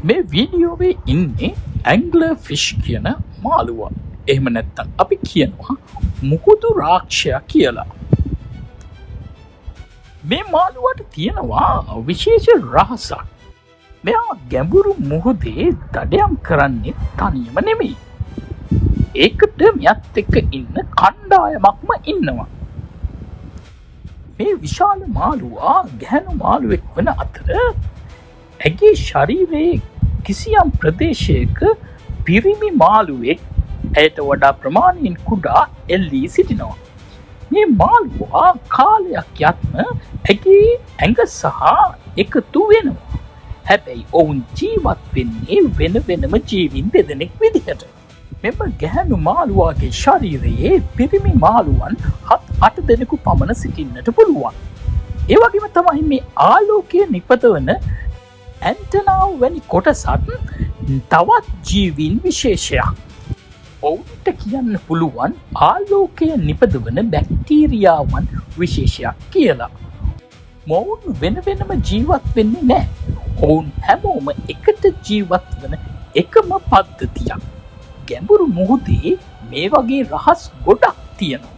මේ වීඩියෝවේ ඉන්නේ ඇන්ග්ලර් ෆිෂ් කියන මාළුවා. එහෙම නැත්නම් අපි කියනවා මුහුදු රාක්ෂයා කියලා. මේ මාළුවාට තියෙනවා විශේෂ රහසක්. මෙයා ගැඹුරු මුහුදේ දඩයම් කරන්නේ තනියම නෙමෙයි. ඒකට මෙයත් එක්ක ඉන්න කණ්ඩායමක්ම ඉන්නවා. මේ විශාල මාළුවා ගැහැණු මාළුවෙක් වන අතර ඇගේ ශරීරයේ කිසියම් ප්‍රදේශයක පිරිමි මාළුවෙක් ඇයට වඩා ප්‍රමාණයෙන් කුඩා එල්ලී සිටිනවා. මේ මාළුවා කාලයක් යත්ම ඇගේ ඇඟ සහ එකතු වෙනවා. හැබැයි ඔවුන් ජීවත් වෙන්නේ වෙන වෙනම ජීවීන් දෙදෙනෙක් විදිහට. මෙම ගැහැණු මාළුවාගේ ශරීරයේ පිරිමි මාළුවන් 7-8 දෙනෙකු පමණ සිටින්නට පුළුවන්. ඒ වගේම තමයි මේ ආලෝකය නිපදවන ඇන්ටනාව වැනි කොටසත් තවත් ජීවීන් විශේෂයක්. ඔවුන්ට කියන්න පුළුවන් ආලෝකය නිපදවන බැක්ටීරියාවන් විශේෂයක් කියලා. මොවුන් වෙන වෙනම ජීවත් වෙන්නේ නැහැ. ඔවුන් හැමෝම එකට ජීවත් වන එකම පද්ධතියක්. ගැඹුරු මුහුදේ මේ වගේ රහස් ගොඩක් තියෙනවා.